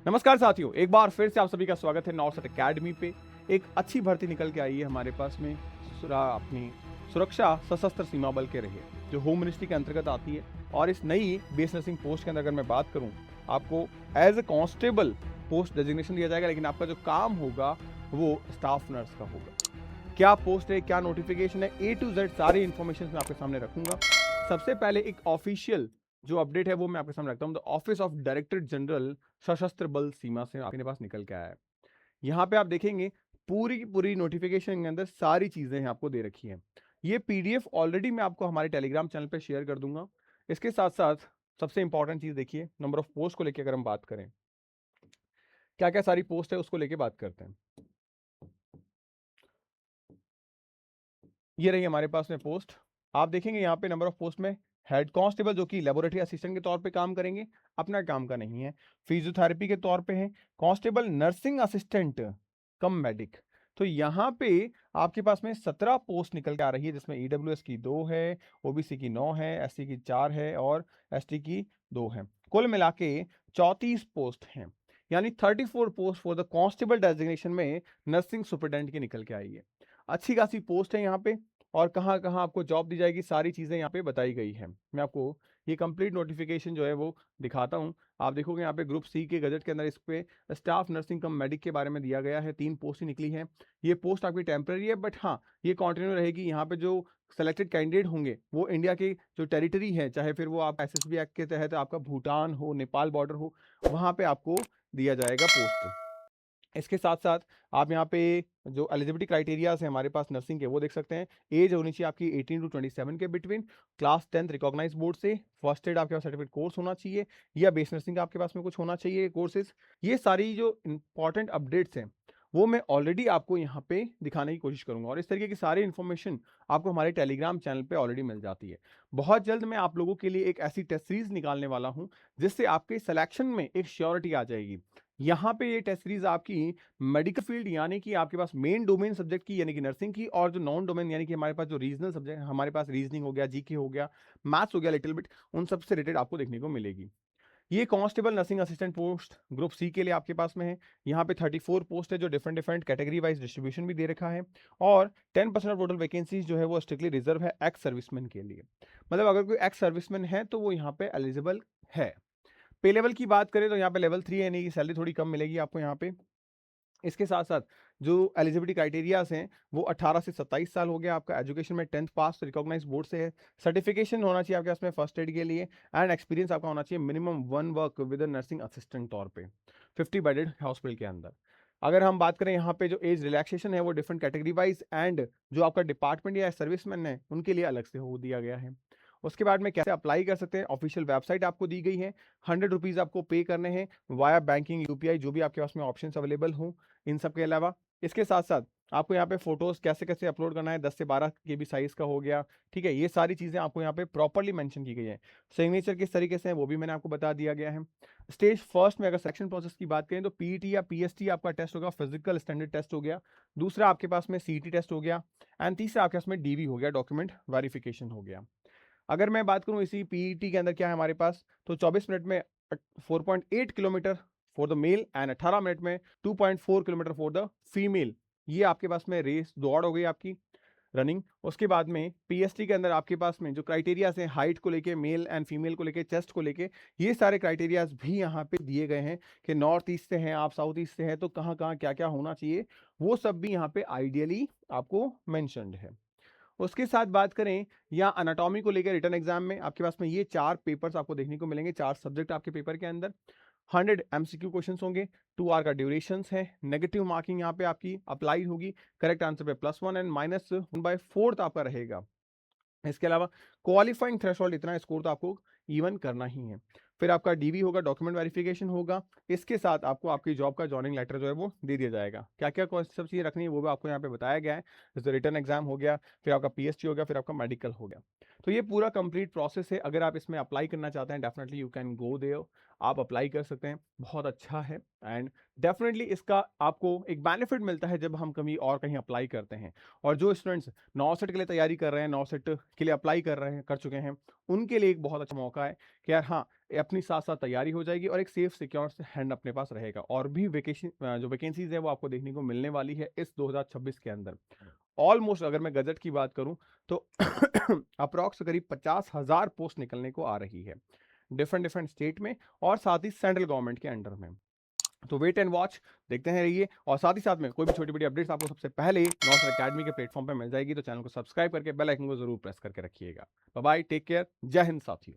नमस्कार साथियों, एक बार फिर से आप सभी का स्वागत है नॉर्थ अकेडमी पे। एक अच्छी भर्ती निकल के आई है हमारे पास में अपनी सुरक्षा सशस्त्र सीमा बल के रही है, जो होम मिनिस्ट्री के अंतर्गत आती है। और इस नई बेस नर्सिंग पोस्ट के अंदर अगर मैं बात करूं, आपको as a constable post designation दिया जाएगा, लेकिन आपका जो काम होगा वो स्टाफ नर्स का होगा। क्या पोस्ट है, क्या नोटिफिकेशन है, A to Z सारी इन्फॉर्मेशन मैं आपके सामने रखूंगा। सबसे पहले एक ऑफिशियल जो अपडेट है वो मैं आपके सामने रखता हूँ। The office of director general सशस्त्र बल सीमा से आपके पास निकल के आया है। यहाँ पे आप देखेंगे पूरी की पूरी नोटिफिकेशन के अंदर सारी चीजें हैं आपको दे रखी हैं। ये पीडीएफ ऑलरेडी मैं आपको हमारे टेलीग्राम चैनल पे शेयर कर दूंगा। इसके साथ साथ सबसे इंपॉर्टेंट चीज देखिए, नंबर ऑफ पोस्ट को लेकर अगर हम बात करें, क्या क्या सारी पोस्ट है उसको लेके बात करते हैं। ये रही हमारे पास में पोस्ट। आप देखेंगे यहाँ पे नंबर ऑफ पोस्ट में हेड कांस्टेबल जो कि लेबोरेटरी असिस्टेंट के तौर पे काम करेंगे, अपना काम का नहीं है। फिजियोथेरेपी के तौर पे है। कांस्टेबल नर्सिंग असिस्टेंट कम मेडिक। तो यहाँ पे आपके पास में 17 पोस्ट निकल के आ रही है, जिसमें ईडब्ल्यूएस की 2 है, ओबीसी की 9 है, एससी की 4 है और एसटी की 2 है। कुल मिला के 34 पोस्ट हैं, यानी 34 post for the constable designation में नर्सिंग सुपरडेंट की निकल के आई है। अच्छी खासी पोस्ट है यहाँ पे, और कहाँ कहाँ आपको जॉब दी जाएगी सारी चीज़ें यहाँ पे बताई गई है। मैं आपको ये कंप्लीट नोटिफिकेशन जो है वो दिखाता हूँ। आप देखोगे यहाँ पे ग्रुप सी के गजट के अंदर इस पे स्टाफ नर्सिंग कम मेडिक के बारे में दिया गया है। 3 पोस्ट ही निकली है। ये पोस्ट आपकी टेम्पररी है, बट हाँ, ये कंटिन्यू रहेगी। यहाँ पे जो सेलेक्टेड कैंडिडेट होंगे वो इंडिया के जो टेरिटरी है, चाहे फिर वो आप एसएसबी एक्ट के तहत आपका भूटान हो, नेपाल बॉर्डर हो, वहाँ पे आपको दिया जाएगा पोस्ट। इसके साथ साथ आप यहाँ पे जो एलिजिबिलिटी क्राइटेरियाज हैं हमारे पास नर्सिंग के, वो देख सकते हैं। एज होनी चाहिए आपकी 18 टू 27 के बिटवीन। क्लास 10th रिकॉग्नाइज बोर्ड से। फर्स्ट एड आपके पास सर्टिफिकेट कोर्स होना चाहिए, या बेस नर्सिंग का आपके पास में कुछ होना चाहिए कोर्सेज। ये सारी जो इंपॉर्टेंट अपडेट्स हैं वो मैं ऑलरेडी आपको यहाँ पे दिखाने की कोशिश करूंगा, और इस तरीके की सारी इन्फॉर्मेशन आपको हमारे टेलीग्राम चैनल पे ऑलरेडी मिल जाती है। बहुत जल्द मैं आप लोगों के लिए एक ऐसी टेस्ट सीरीज निकालने वाला हूँ जिससे आपके सिलेक्शन में एक श्योरिटी आ जाएगी। यहाँ पे ये टेस्ट सीरीज आपकी मेडिकल फील्ड यानी कि आपके पास मेन डोमेन सब्जेक्ट की यानी कि नर्सिंग की, और जो नॉन डोमेन यानी कि हमारे पास जो रीजनल सब्जेक्ट, हमारे पास रीजनिंग हो गया, जीके हो गया, मैथ्स हो गया लिटिल बिट, उन सब से रिलेटेड आपको देखने को मिलेगी। ये constable nursing assistant post group C के लिए आपके पास में है। यहाँ पे 34 पोस्ट है, जो different different category wise distribution भी दे रखा है। और 10% ऑफ टोटल वैकेंसीज जो है वो स्ट्रिक्टली रिजर्व है एक्स सर्विसमैन के लिए। मतलब अगर कोई एक्स सर्विसमैन है तो वो यहाँ पे एलिजिबल है। पे लेवल की बात करें तो यहाँ पे लेवल 3 है, यानी कि सैलरी थोड़ी कम मिलेगी आपको यहाँ पे। इसके साथ साथ जो एलिजिबिलिटी क्राइटेरियाज हैं वो 18 से 27 साल हो गया। आपका एजुकेशन में 10th पास रिकॉग्नाइज बोर्ड से है। सर्टिफिकेशन होना चाहिए आपके पास में फर्स्ट एड के लिए, एंड एक्सपीरियंस आपका होना चाहिए minimum 1 work with nursing assistant तौर पे 50 बेडेड हॉस्पिटल के अंदर। अगर हम बात करें यहाँ पे जो एज रिलैक्सेशन है वो डिफरेंट कैटेगरी वाइज, एंड जो आपका डिपार्टमेंट या सर्विसमैन है उनके लिए अलग से हो दिया गया है। उसके बाद में कैसे अप्लाई कर सकते हैं, ऑफिशियल वेबसाइट आपको दी गई है। 100 रुपीज़ आपको पे करने हैं वाया बैंकिंग, यूपीआई, जो भी आपके पास में ऑप्शंस अवेलेबल हों। इन सब के अलावा इसके साथ साथ आपको यहाँ पे फोटोज कैसे कैसे अपलोड करना है, 10 से 12 KB साइज का हो गया, ठीक है। ये सारी चीजें आपको यहाँ पे प्रॉपरली मेंशन की गई है। सिग्नेचर किस तरीके से है वो भी मैंने आपको बता दिया गया है। स्टेज फर्स्ट में अगर सिलेक्शन प्रोसेस की बात करें तो पीईटी या पीएसटी आपका टेस्ट होगा, फिजिकल स्टैंडर्ड टेस्ट हो गया। दूसरा आपके पास में सीटी टेस्ट हो गया, एंड तीसरा आपके पास में डीवी हो गया, डॉक्यूमेंट वेरिफिकेशन हो गया। अगर मैं बात करूं इसी पीईटी के अंदर क्या है हमारे पास, तो 24 मिनट में 4.8 kilometre for the male, and 18 minute में 2.4 किलोमीटर फॉर द फीमेल। ये आपके पास में रेस दौड़ हो गई आपकी, रनिंग। उसके बाद में पीएसटी के अंदर आपके पास में जो क्राइटेरियाज हैं हाइट को लेके, मेल एंड फीमेल को लेके, चेस्ट को लेके, ये सारे क्राइटेरियाज भी यहाँ पे दिए गए हैं कि नॉर्थ ईस्ट से हैं आप, साउथ ईस्ट से हैं, तो कहाँ कहाँ क्या क्या होना चाहिए वो सब भी यहाँ पे आइडियली आपको मैंशनड है। उसके साथ बात करें या अनाटॉमी को लेकर, रिटर्न एग्जाम में आपके पास में ये 4 पेपर्स आपको देखने को मिलेंगे, 4 सब्जेक्ट आपके पेपर के अंदर। 100 MCQ क्वेश्चन होंगे, 2 आवर का ड्यूरेशन है। नेगेटिव मार्किंग यहाँ पे आपकी अप्लाई होगी, करेक्ट आंसर पे +1 एंड -1/4 आपका रहेगा। इसके अलावा क्वालिफाइंग थ्रेशोल्ड इतना स्कोर तो आपको इवन करना ही है। फिर आपका डीवी होगा, डॉक्यूमेंट वेरिफिकेशन होगा। इसके साथ आपको आपकी जॉब का जॉइनिंग लेटर जो है वो दे दिया जाएगा। क्या क्या सब चीज़ें रखनी है वो भी आपको यहाँ पे बताया गया है। जैसे रिटर्न एग्जाम हो गया, फिर आपका पीएसटी हो गया, फिर आपका मेडिकल हो गया। तो ये पूरा कंप्लीट प्रोसेस है। अगर आप इसमें अप्लाई करना चाहते हैं definitely you can go there. आप अप्लाई कर सकते हैं, बहुत अच्छा है। एंड डेफिनेटली इसका आपको एक बेनिफिट मिलता है जब हम कभी और कहीं अप्लाई करते हैं। और जो स्टूडेंट्स नॉसेट के लिए तैयारी कर रहे हैं, नॉसेट के लिए अप्लाई कर चुके हैं, उनके लिए एक बहुत अच्छा मौका है कि यार हाँ, ये अपनी साथ-साथ तैयारी हो जाएगी और एक सेफ सिक्योर से हैंड अपने पास रहेगा। और भी जो वैकेंसीज़ है वो आपको देखने को मिलने वाली है इस 2026 के अंदर। ऑलमोस्ट अगर मैं गज़ट की बात करूँ तो अप्रॉक्स करीब 50,000 पोस्ट निकलने को आ रही है, डिफरेंट स्टेट में और साथ ही सेंट्रल गवर्नमेंट के अंडर में। तो वेट एंड वॉच, देखते हैं रहिए। और साथ ही साथ में कोई भी छोटी-बड़ी अपडेट्स आपको सबसे पहले नॉस्टल अकेडमी के प्लेटफ़ॉर्म पे मिल जाएगी, तो चैनल को सब्सक्राइब करके बेल आइकन को ज़रूर प्रेस करके रखिएगा। बाय बाय, टेक केयर, जय हिंद साथियों।